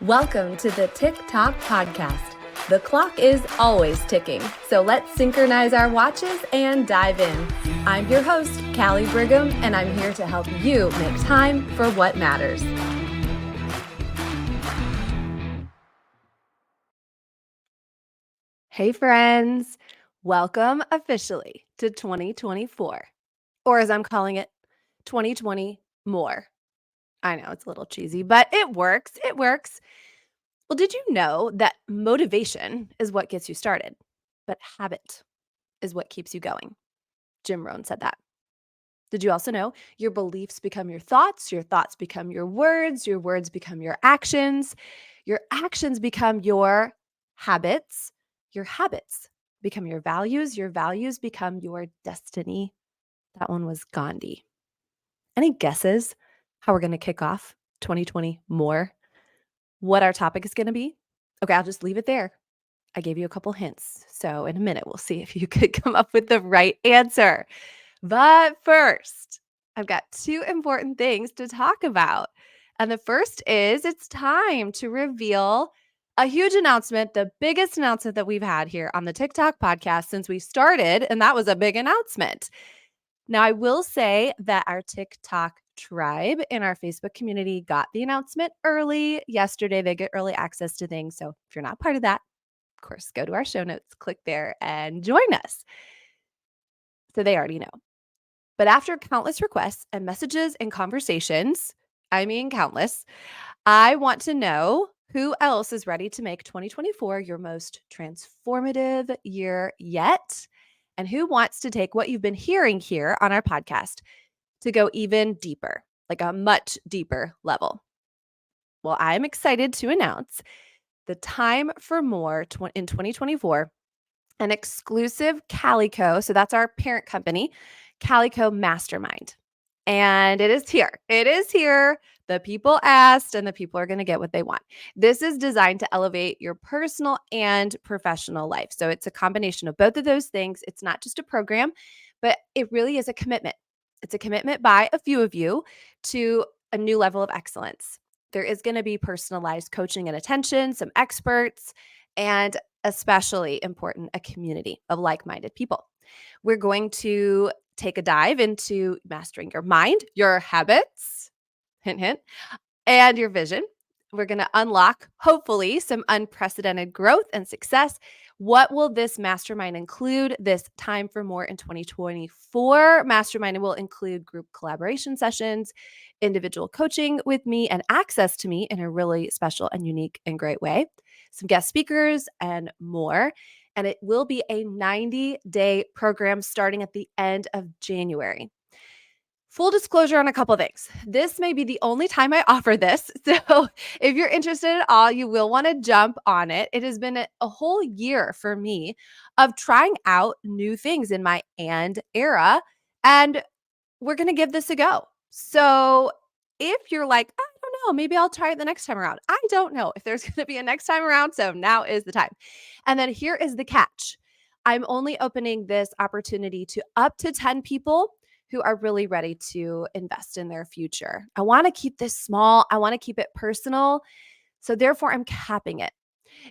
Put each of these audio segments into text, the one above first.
Welcome to the TikTok podcast. The clock is always ticking, so let's synchronize our watches and dive in. I'm your host, Callie Brigham, and I'm here to help you make time for what matters. Hey friends, welcome officially to 2024, or as I'm calling it, 2020 more. I know it's a little cheesy, but it works. It works. Well, did you know that motivation is what gets you started, but habit is what keeps you going? Jim Rohn said that. Did you also know your beliefs become your thoughts become your words become your actions become your habits become your values become your destiny? That one was Gandhi. Any guesses how we're going to kick off 2020 more? What our topic is going to be? Okay, I'll just leave it there. I gave you a couple hints. So in a minute, we'll see if you could come up with the right answer. But first, I've got two important things to talk about. And the first is it's time to reveal a huge announcement, the biggest announcement that we've had here on the TikTok podcast since we started. And that was a big announcement. Now, I will say that our TikTok tribe in our Facebook community got the announcement early. Yesterday, they get early access to things. So if you're not part of that, of course, go to our show notes, click there, and join us. So they already know. But after countless requests and messages and conversations, I mean countless, I want to know who else is ready to make 2024 your most transformative year yet, and who wants to take what you've been hearing here on our podcast to go even deeper, like a much deeper level. Well, I'm excited to announce the Time for More in 2024, an exclusive Calico, so that's our parent company, Calico Mastermind. And it is here. It is here. The people asked, and the people are going to get what they want. This is designed to elevate your personal and professional life. So it's a combination of both of those things. It's not just a program, but it really is a commitment. It's a commitment by a few of you to a new level of excellence. There is going to be personalized coaching and attention, some experts, and especially important, a community of like-minded people. We're going to take a dive into mastering your mind, your habits, hint, hint, and your vision. We're going to unlock, hopefully, some unprecedented growth and success. What will this mastermind include? This Time for More in 2024 mastermind will include group collaboration sessions, individual coaching with me, and access to me in a really special and unique and great way, some guest speakers, and more. And it will be a 90-day program starting at the end of January. Full disclosure on a couple things. This may be the only time I offer this. So if you're interested at all, you will want to jump on it. It has been a whole year for me of trying out new things in my era, and we're going to give this a go. So if you're like, I don't know, maybe I'll try it the next time around. I don't know if there's going to be a next time around. So now is the time. And then here is the catch. I'm only opening this opportunity to up to 10 people who are really ready to invest in their future. I want to keep this small. I want to keep it personal. So therefore, I'm capping it.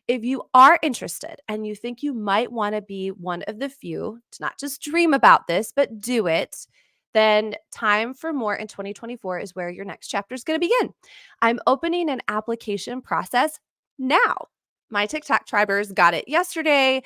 If you are interested and you think you might want to be one of the few to not just dream about this, but do it, then Time for More in 2024 is where your next chapter is going to begin. I'm opening an application process now. My TikTok tribers got it yesterday,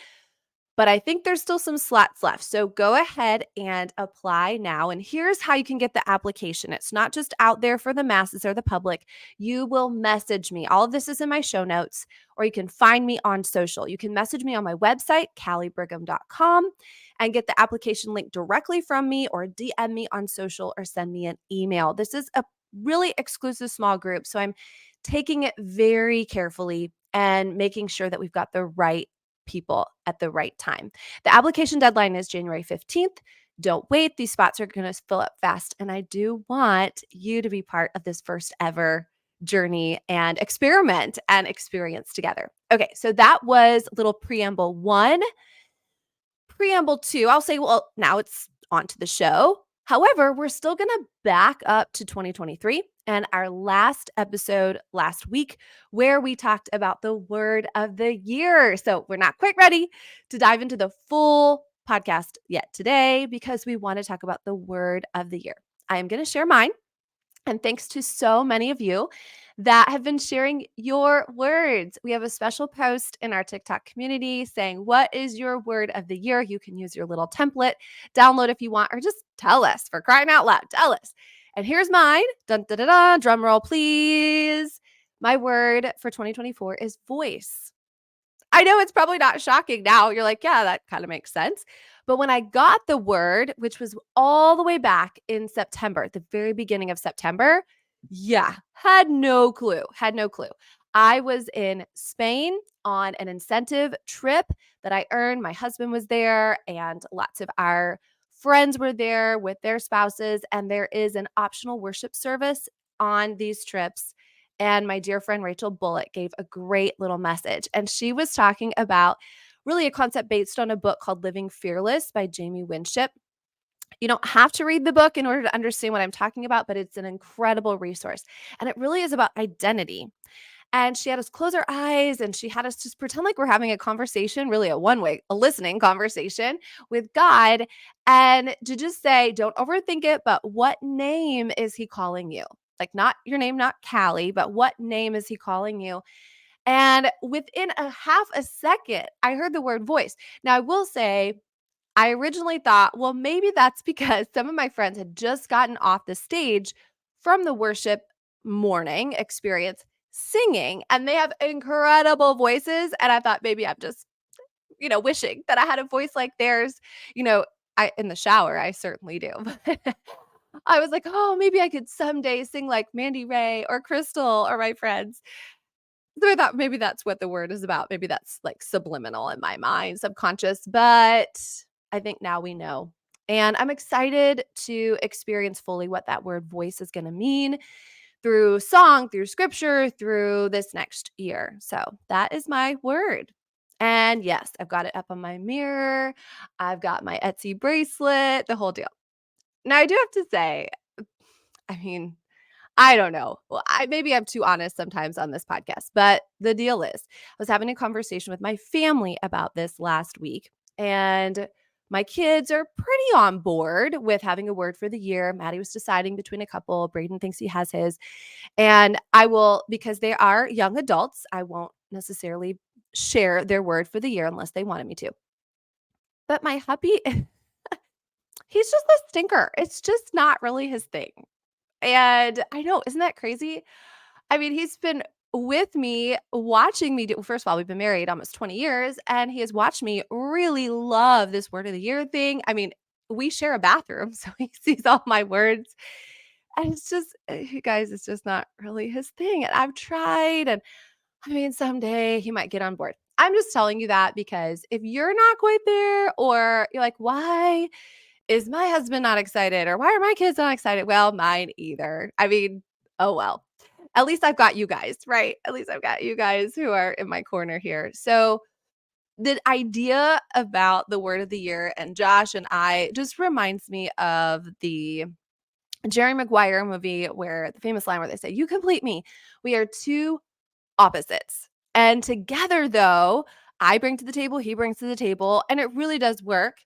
but I think there's still some slots left. So go ahead and apply now. And here's how you can get the application. It's not just out there for the masses or the public. You will message me. All of this is in my show notes, or you can find me on social. You can message me on my website, calliebrigham.com, and get the application link directly from me, or DM me on social, or send me an email. This is a really exclusive small group. So I'm taking it very carefully and making sure that we've got the right people at the right time. The application deadline is January 15th. Don't wait. These spots are going to fill up fast. And I do want you to be part of this first ever journey and experiment and experience together. Okay, so that was little preamble one. Preamble two, I'll say, well, now it's on to the show. However, we're still going to back up to 2023 and our last episode last week where we talked about the word of the year. So we're not quite ready to dive into the full podcast yet today because we want to talk about the word of the year. I am going to share mine. And thanks to so many of you that have been sharing your words. We have a special post in our TikTok community saying, what is your word of the year? You can use your little template, download if you want, or just tell us, for crying out loud. Tell us. And here's mine. Dun, dun, dun, dun, drum roll, please. My word for 2024 is voice. I know it's probably not shocking now. You're like, yeah, that kind of makes sense. But when I got the word, which was all the way back in September, the very beginning of September, yeah, had no clue. Had no clue. I was in Spain on an incentive trip that I earned. My husband was there, and lots of our friends were there with their spouses. And there is an optional worship service on these trips. And my dear friend Rachel Bullock gave a great little message. And she was talking about really a concept based on a book called Living Fearless by Jamie Winship. You don't have to read the book in order to understand what I'm talking about, but it's an incredible resource. And it really is about identity. And she had us close our eyes and she had us just pretend like we're having a conversation, really a listening conversation with God. And to just say, don't overthink it, but what name is he calling you? Like, not your name, not Callie, but what name is he calling you? And within a half a second, I heard the word voice. Now, I will say, I originally thought, well, maybe that's because some of my friends had just gotten off the stage from the worship morning experience singing, and they have incredible voices. And I thought maybe I'm just, wishing that I had a voice like theirs. You know, in the shower, I certainly do. I was like, oh, maybe I could someday sing like Mandy Ray or Crystal or my friends. So I thought maybe that's what the word is about. Maybe that's like subliminal in my mind, subconscious, but I think now we know. And I'm excited to experience fully what that word voice is going to mean through song, through scripture, through this next year. So that is my word. And yes, I've got it up on my mirror. I've got my Etsy bracelet, the whole deal. Now, I do have to say, I mean, I don't know. Well, maybe I'm too honest sometimes on this podcast, but the deal is, I was having a conversation with my family about this last week, and my kids are pretty on board with having a word for the year. Maddie was deciding between a couple. Braden thinks he has his. And I will, because they are young adults, I won't necessarily share their word for the year unless they wanted me to. But my hubby, he's just a stinker. It's just not really his thing. And I know, isn't that crazy? I mean, he's been with me watching me do first of all, we've been married almost 20 years, and he has watched me really love this word of the year thing. I mean, we share a bathroom, so he sees all my words. And it's just, you guys, it's just not really his thing. And I've tried, and I mean, someday he might get on board. I'm just telling you that because if you're not quite there, or you're like, why is my husband not excited? Or why are my kids not excited? Well, mine either. I mean, oh well. At least I've got you guys, right? At least I've got you guys who are in my corner here. So the idea about the word of the year and Josh and I just reminds me of the Jerry Maguire movie where the famous line where they say, you complete me. We are two opposites. And together, though, I bring to the table, he brings to the table, and it really does work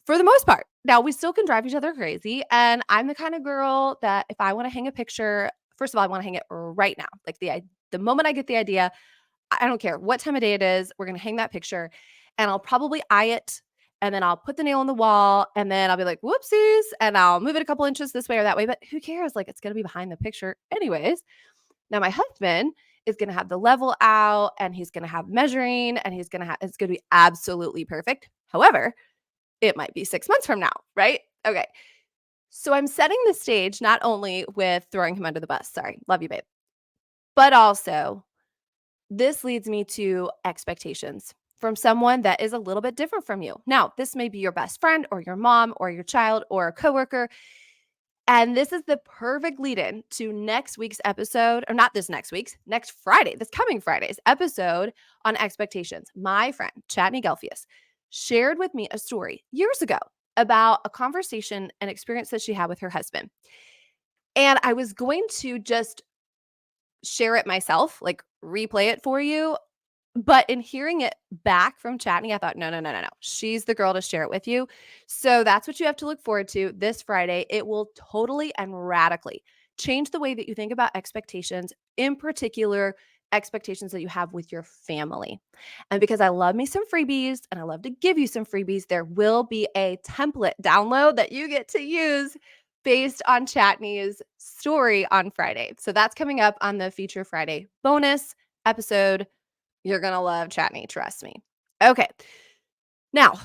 for the most part. Now, we still can drive each other crazy, and I'm the kind of girl that if I wanna hang a picture, first of all, I wanna hang it right now. Like, the moment I get the idea, I don't care what time of day it is, we're gonna hang that picture, and I'll probably eye it, and then I'll put the nail in the wall, and then I'll be like, "Whoopsies," and I'll move it a couple inches this way or that way, but who cares? Like, it's gonna be behind the picture anyways. Now, my husband is gonna have the level out, and he's gonna have measuring, and it's gonna be absolutely perfect. However, it might be 6 months from now, right? Okay. So I'm setting the stage not only with throwing him under the bus, sorry, love you, babe, but also this leads me to expectations from someone that is a little bit different from you. Now, this may be your best friend or your mom or your child or a coworker. And this is the perfect lead in to next week's episode, or not this next week's, next Friday, this coming Friday's episode on expectations. My friend, Chad Gelfius, shared with me a story years ago about a conversation and experience that she had with her husband. And I was going to just share it myself, like replay it for you. But in hearing it back from Chatney, I thought, no, no, no, no, no. She's the girl to share it with you. So that's what you have to look forward to this Friday. It will totally and radically change the way that you think about expectations, in particular, expectations that you have with your family. And because I love me some freebies and I love to give you some freebies, there will be a template download that you get to use based on Chatney's story on Friday. So that's coming up on the Feature Friday bonus episode. You're going to love Chatney, trust me. Okay. Now,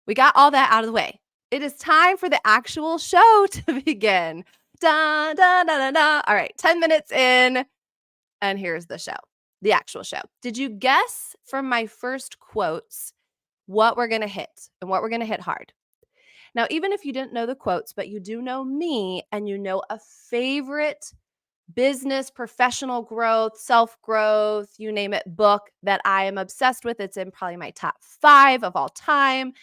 we got all that out of the way. It is time for the actual show to begin. Da, da, da, da, da. All right, 10 minutes in, and here's the show, the actual show. Did you guess from my first quotes what we're going to hit and what we're going to hit hard? Now, even if you didn't know the quotes, but you do know me and you know a favorite business, professional growth, self-growth, you name it, book that I am obsessed with. It's in probably my top 5 of all time.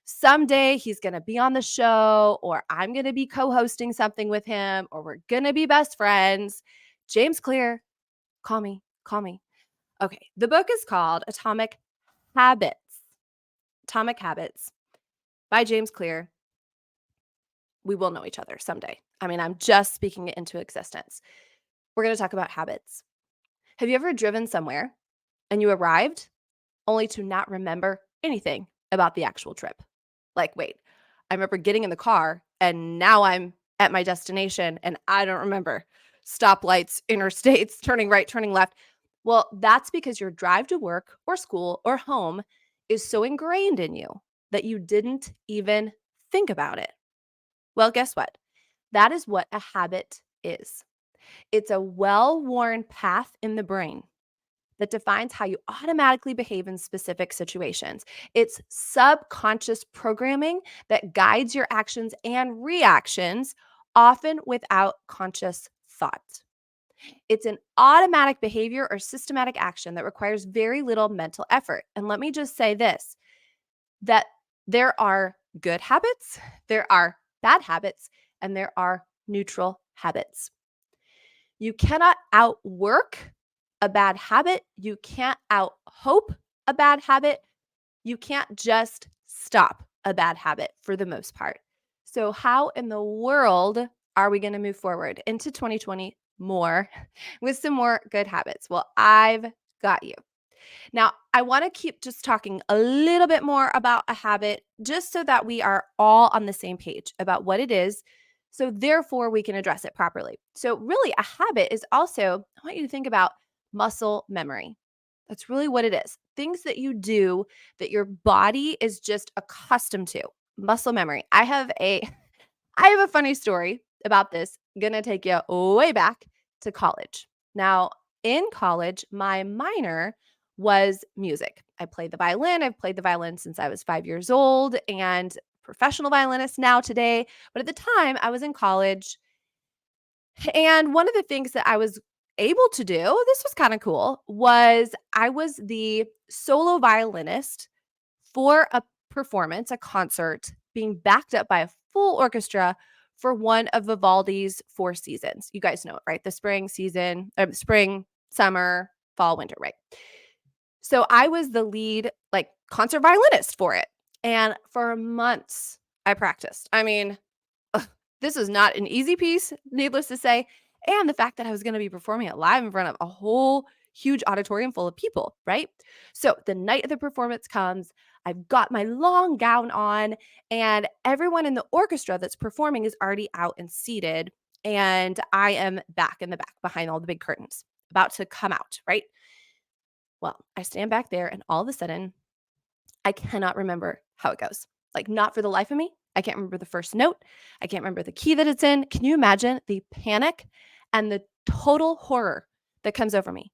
Someday he's going to be on the show, or I'm going to be co-hosting something with him, or we're going to be best friends. James Clear, call me, call me. Okay, the book is called Atomic Habits. Atomic Habits by James Clear. We will know each other someday. I mean, I'm just speaking it into existence. We're going to talk about habits. Have you ever driven somewhere and you arrived only to not remember anything about the actual trip? Like, wait, I remember getting in the car and now I'm at my destination and I don't remember stoplights, interstates, turning right, turning left. Well, that's because your drive to work or school or home is so ingrained in you that you didn't even think about it. Well, guess what? That is what a habit is. It's a well-worn path in the brain that defines how you automatically behave in specific situations. It's subconscious programming that guides your actions and reactions, often without conscious thought. It's an automatic behavior or systematic action that requires very little mental effort. And let me just say this, that there are good habits, there are bad habits, and there are neutral habits. You cannot outwork a bad habit. You can't outhope a bad habit. You can't just stop a bad habit for the most part. So, how in the world are we going to move forward into 2020 more with some more good habits? Well, I've got you. Now, I want to keep just talking a little bit more about a habit just so that we are all on the same page about what it is. So, therefore, we can address it properly. So, really, a habit is also, I want you to think about muscle memory. That's really what it is. Things that you do that your body is just accustomed to. Muscle memory. I have a funny story about this. I'm going to take you way back to college. Now, in college, my minor was music. I played the violin. I've played the violin since I was 5 years old and professional violinist now today. But at the time, I was in college. And one of the things that I was able to do, this was kind of cool, was I was the solo violinist for a performance, a concert, being backed up by a full orchestra for one of Vivaldi's 4 seasons. You guys know it, right? The spring season, spring, summer, fall, winter, right? So I was the lead, like, concert violinist for it. And for months, I practiced. I mean, this was not an easy piece, needless to say. And the fact that I was going to be performing it live in front of a whole huge auditorium full of people, right? So the night of the performance comes, I've got my long gown on, and everyone in the orchestra that's performing is already out and seated. And I am back in the back behind all the big curtains, about to come out, right? Well, I stand back there, and all of a sudden, I cannot remember how it goes. Like, not for the life of me. I can't remember the first note. I can't remember the key that it's in. Can you imagine the panic and the total horror that comes over me?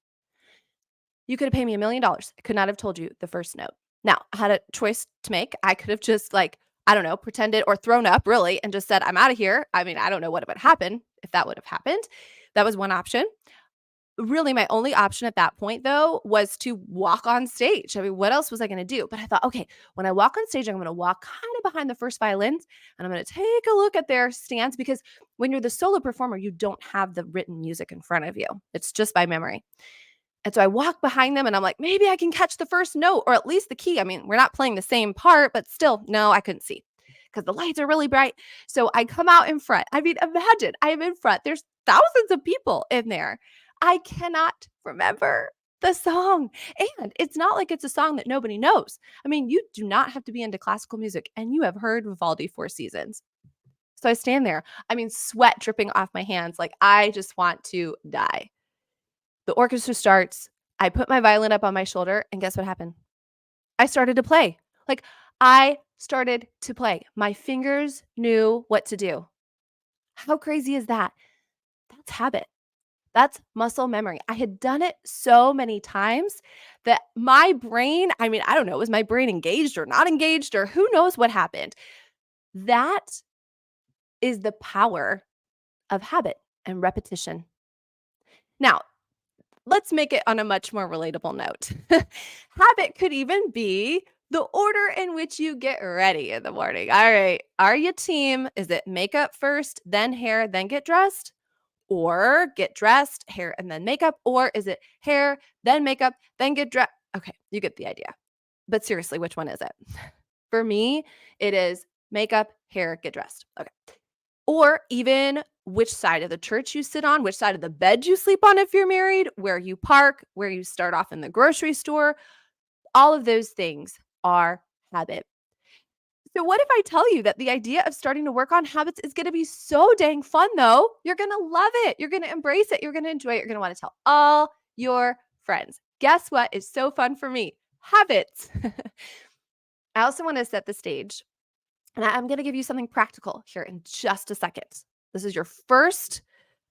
You could have paid me $1,000,000. I could not have told you the first note. Now, I had a choice to make. I could have just, like, I don't know, pretended or thrown up really and just said, I'm out of here. I mean, I don't know what would happen if that would have happened. That was one option. really my only option at that point though was to walk on stage. I mean, what else was I going to do? But I thought, okay, when I walk on stage, I'm going to walk kind of behind the first violins and I'm going to take a look at their stands because when you're the solo performer, you don't have the written music in front of you. It's just by memory. And so I walk behind them and I'm like, maybe I can catch the first note or at least the key. I mean, we're not playing the same part, but still, no, I couldn't see because the lights are really bright. So I come out in front. I mean, imagine I am in front. There's thousands of people in there. I cannot remember the song. And it's not like it's a song that nobody knows. I mean, you do not have to be into classical music and you have heard Vivaldi Four Seasons. So I stand there. I mean, sweat dripping off my hands. Like I just want to die. The orchestra starts. I put my violin up on my shoulder, and guess what happened? I started to play. Like, I started to play. My fingers knew what to do. How crazy is that? That's habit. That's muscle memory. I had done it so many times that my brain, I mean, I don't know, was my brain engaged or not engaged or who knows what happened? That is the power of habit and repetition. Now, let's make it on a much more relatable note. Habit could even be the order in which you get ready in the morning. All right. Are you team? Is it makeup first, then hair, then get dressed? Or get dressed, hair, and then makeup? Or is it hair, then makeup, then get dressed? Okay. You get the idea. But seriously, which one is it? For me, it is makeup, hair, get dressed. Okay. Or even which side of the church you sit on, which side of the bed you sleep on if you're married, where you park, where you start off in the grocery store. All of those things are habit. So, what if I tell you that the idea of starting to work on habits is going to be so dang fun, though? You're going to love it. You're going to embrace it. You're going to enjoy it. You're going to want to tell all your friends. Guess what is so fun for me? Habits. I also want to set the stage. And I'm going to give you something practical here in just a second. This is your first,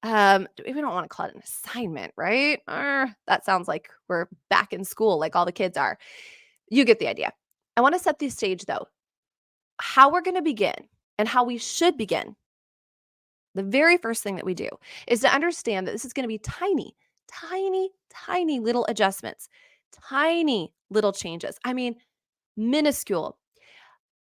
we don't want to call it an assignment, right? That sounds like we're back in school, like all the kids are. You get the idea. I want to set the stage though. How we're going to begin and how we should begin. The very first thing that we do is to understand that this is going to be tiny, tiny, tiny little adjustments, tiny little changes. I mean, minuscule.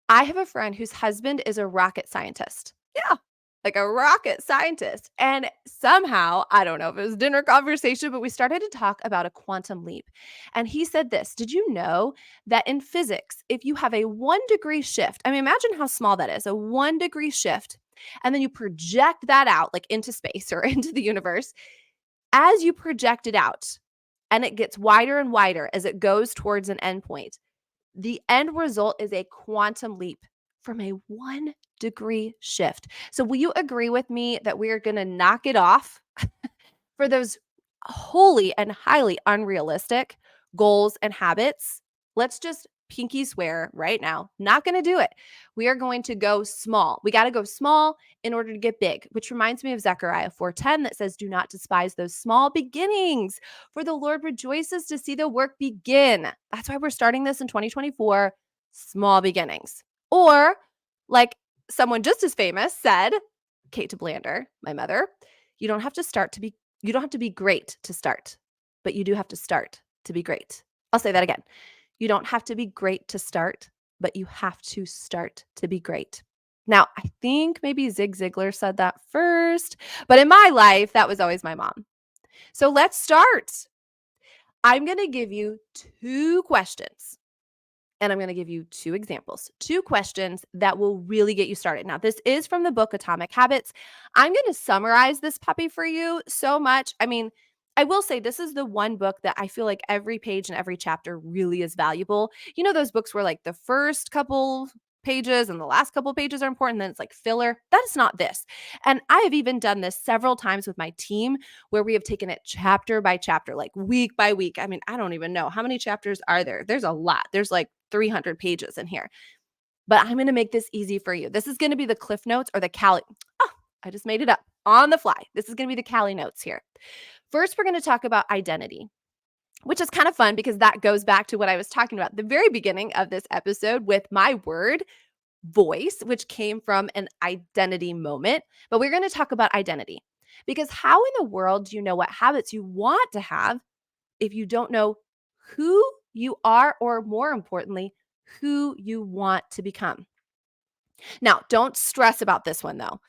I have a friend whose husband is a rocket scientist. Yeah, like a rocket scientist. And somehow, I don't know if it was dinner conversation, but we started to talk about a quantum leap. And he said this, did you know that in physics, if you have a 1 degree shift, I mean, imagine how small that is, a 1 degree shift, and then you project that out like into space or into the universe, as you project it out, and it gets wider and wider as it goes towards an endpoint, the end result is a quantum leap from a 1 degree shift. So, will you agree with me that we are going to knock it off for those wholly and highly unrealistic goals and habits? Let's just pinky swear right now, not going to do it. We are going to go small. We got to go small in order to get big, which reminds me of Zechariah 4:10 that says, do not despise those small beginnings, for the Lord rejoices to see the work begin. That's why we're starting this in 2024, small beginnings. Or like someone just as famous said, Kate DeBlander, my mother, you don't have to be great to start, but you do have to start to be great. I'll say that again. You don't have to be great to start, but you have to start to be great. Now, I think maybe Zig Ziglar said that first, but in my life, that was always my mom. So let's start. I'm going to give you 2 questions. And I'm going to give you 2 examples, 2 questions that will really get you started. Now, this is from the book Atomic Habits. I'm going to summarize this puppy for you so much. I mean, I will say this is the one book that I feel like every page and every chapter really is valuable. You know, those books where like the first couple pages and the last couple pages are important, then it's like filler. That is not this. And I have even done this several times with my team where we have taken it chapter by chapter, like week by week. I mean, I don't even know how many chapters are there. There's a lot. There's like 300 pages in here. But I'm going to make this easy for you. This is going to be the Cliff Notes or the Callie. Oh, I just made it up on the fly. This is going to be the Callie Notes here. First, we're going to talk about identity, which is kind of fun because that goes back to what I was talking about at the very beginning of this episode with my word voice, which came from an identity moment. But we're going to talk about identity. Because how in the world do you know what habits you want to have if you don't know who you are, or more importantly, who you want to become? Now, don't stress about this one though.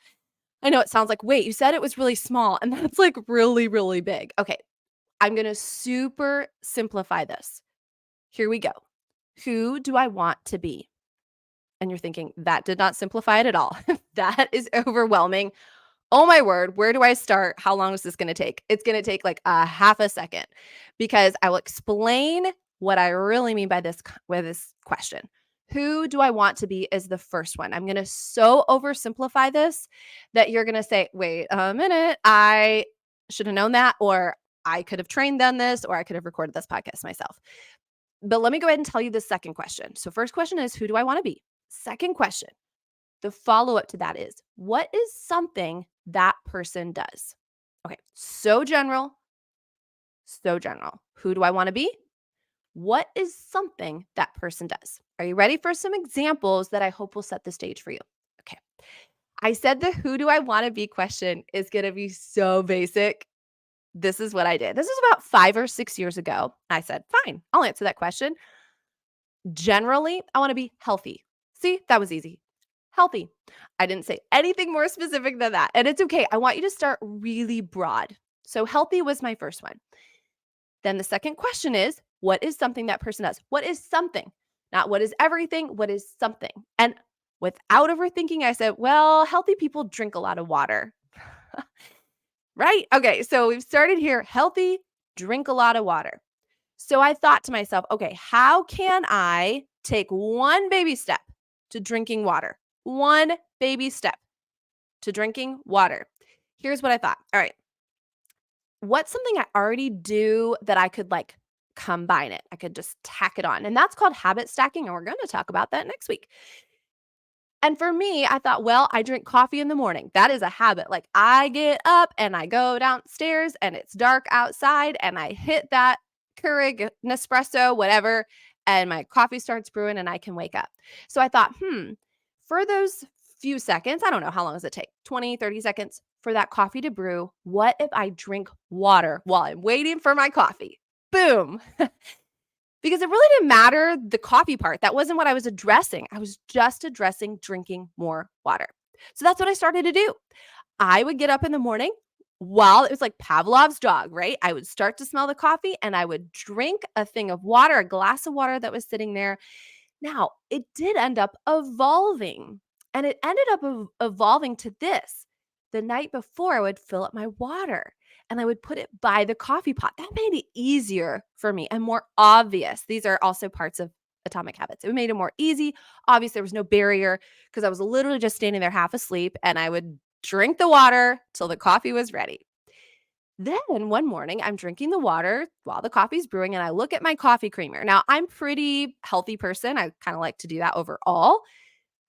I know it sounds like, wait, you said it was really small, and that's like really, really big. Okay, I'm going to super simplify this. Here we go. Who do I want to be? And you're thinking, that did not simplify it at all. That is overwhelming. Oh my word, where do I start? How long is this going to take? It's going to take like a half a second, because I will explain what I really mean by this with this question. Who do I want to be is the first one. I'm going to so oversimplify this that you're going to say, wait a minute, I should have known that, or I could have trained done this, or I could have recorded this podcast myself. But let me go ahead and tell you the second question. So first question is, who do I want to be? Second question, the follow-up to that is, what is something that person does? Okay, so general, so general. Who do I want to be? What is something that person does? Are you ready for some examples that I hope will set the stage for you? Okay. I said the who do I want to be question is going to be so basic. This is what I did. This is about 5 or 6 years ago. I said, fine, I'll answer that question. Generally, I want to be healthy. See, that was easy. Healthy. I didn't say anything more specific than that. And it's okay. I want you to start really broad. So healthy was my first one. Then the second question is, what is something that person does? What is something? Not what is everything, what is something? And without overthinking, I said, well, healthy people drink a lot of water. Right? Okay, so we've started here. Healthy, drink a lot of water. So I thought to myself, okay, how can I take one baby step to drinking water? One baby step to drinking water. Here's what I thought. All right. What's something I already do that I could like combine it? I could just tack it on. And that's called habit stacking. And we're going to talk about that next week. And for me, I thought, well, I drink coffee in the morning. That is a habit. Like I get up and I go downstairs and it's dark outside and I hit that Keurig, Nespresso, whatever, and my coffee starts brewing and I can wake up. So I thought, for those few seconds, I don't know how long does it take? 20, 30 seconds for that coffee to brew. What if I drink water while I'm waiting for my coffee? Boom. Because it really didn't matter the coffee part. That wasn't what I was addressing. I was just addressing drinking more water. So that's what I started to do. I would get up in the morning while it was like Pavlov's dog, right? I would start to smell the coffee and I would drink a thing of water, a glass of water that was sitting there. Now, it did end up evolving, and it ended up evolving to this. The night before, I would fill up my water and I would put it by the coffee pot. That made it easier for me and more obvious. These are also parts of Atomic Habits. It made it more easy. Obviously, there was no barrier because I was literally just standing there half asleep and I would drink the water till the coffee was ready. Then one morning, I'm drinking the water while the coffee's brewing, and I look at my coffee creamer. Now, I'm pretty healthy person. I kind of like to do that overall.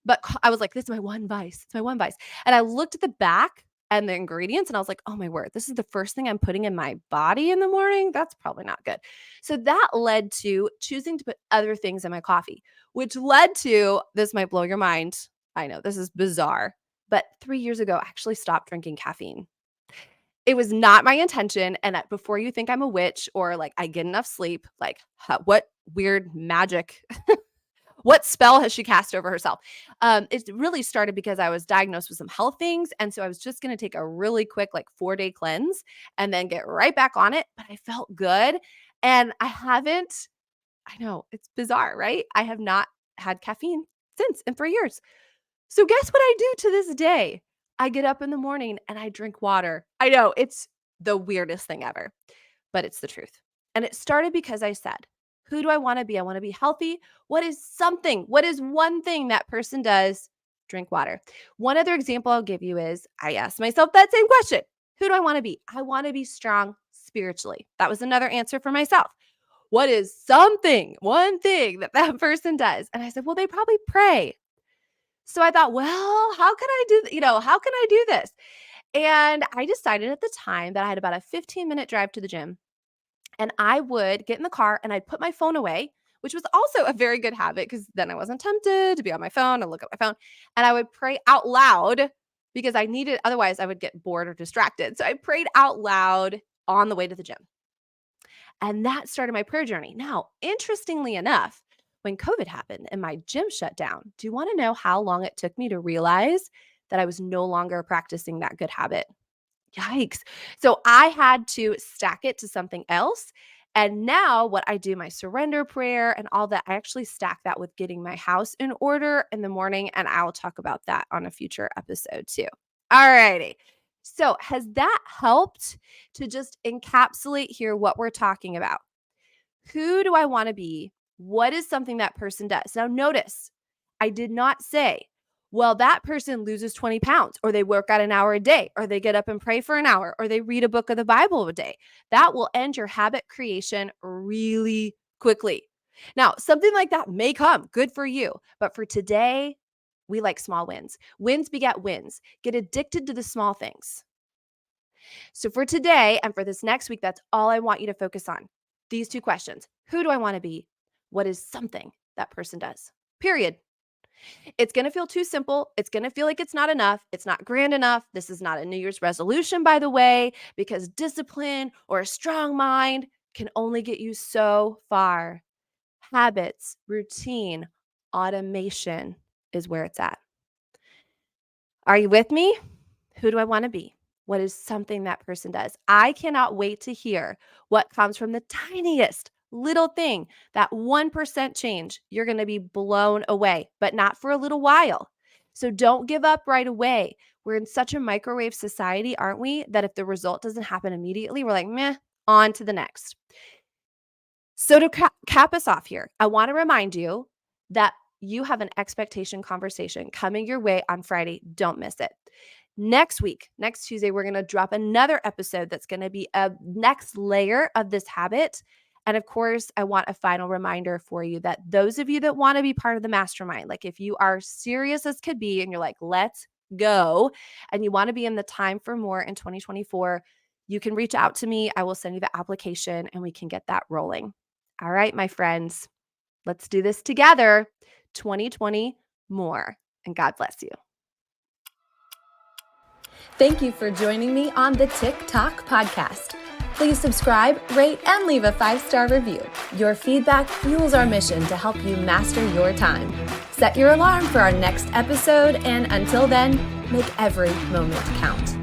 But I was like, this is my one vice. It's my one vice. And I looked at the back and the ingredients and I was like, oh my word, this is the first thing I'm putting in my body in the morning. That's probably not good. So that led to choosing to put other things in my coffee, which led to, this might blow your mind. I know this is bizarre, but 3 years ago, I actually stopped drinking caffeine. It was not my intention. And before you think I'm a witch or like I get enough sleep, like what weird magic what spell has she cast over herself? It really started because I was diagnosed with some health things. And so I was just going to take a really quick, like 4-day cleanse and then get right back on it. But I felt good. And I know it's bizarre, right? I have not had caffeine since in 3 years. So guess what I do to this day? I get up in the morning and I drink water. I know it's the weirdest thing ever, but it's the truth. And it started because I said, who do I want to be? I want to be healthy. What is something? What is one thing that person does? Drink water. One other example I'll give you is I asked myself that same question. Who do I want to be? I want to be strong spiritually. That was another answer for myself. What is something, one thing that that person does? And I said, well, they probably pray. So I thought, well, how can I do, how can I do this? And I decided at the time that I had about a 15-minute drive to the gym. And I would get in the car and I'd put my phone away, which was also a very good habit because then I wasn't tempted to be on my phone and look at my phone. And I would pray out loud because I needed, otherwise I would get bored or distracted. So I prayed out loud on the way to the gym. And that started my prayer journey. Now, interestingly enough, when COVID happened and my gym shut down, do you want to know how long it took me to realize that I was no longer practicing that good habit? Yikes. So I had to stack it to something else. And now, what I do, my surrender prayer and all that, I actually stack that with getting my house in order in the morning. And I'll talk about that on a future episode too. All righty. So, has that helped to just encapsulate here what we're talking about? Who do I want to be? What is something that person does? Now, notice I did not say, well, that person loses 20 pounds, or they work out an hour a day, or they get up and pray for an hour, or they read a book of the Bible a day. That will end your habit creation really quickly. Now, something like that may come, good for you. But for today, we like small wins. Wins beget wins. Get addicted to the small things. So for today and for this next week, that's all I want you to focus on. These two questions. Who do I want to be? What is something that person does? Period. It's going to feel too simple. It's going to feel like it's not enough. It's not grand enough. This is not a New Year's resolution, by the way, because discipline or a strong mind can only get you so far. Habits, routine, automation is where it's at. Are you with me? Who do I want to be? What is something that person does? I cannot wait to hear what comes from the tiniest little thing, that 1% change. You're going to be blown away, but not for a little while. So don't give up right away. We're in such a microwave society, aren't we? That if the result doesn't happen immediately, we're like, meh, on to the next. So to cap us off here, I want to remind you that you have an expectation conversation coming your way on Friday. Don't miss it. Next week, next Tuesday, we're going to drop another episode that's going to be a next layer of this habit. And of course, I want a final reminder for you that those of you that want to be part of the mastermind, like if you are serious as could be and you're like, let's go, and you want to be in the Time for More in 2024, you can reach out to me. I will send you the application and we can get that rolling. All right, my friends, let's do this together. 2020 more. And God bless you. Thank you for joining me on the TikTok podcast. Please subscribe, rate, and leave a 5-star review. Your feedback fuels our mission to help you master your time. Set your alarm for our next episode, and until then, make every moment count.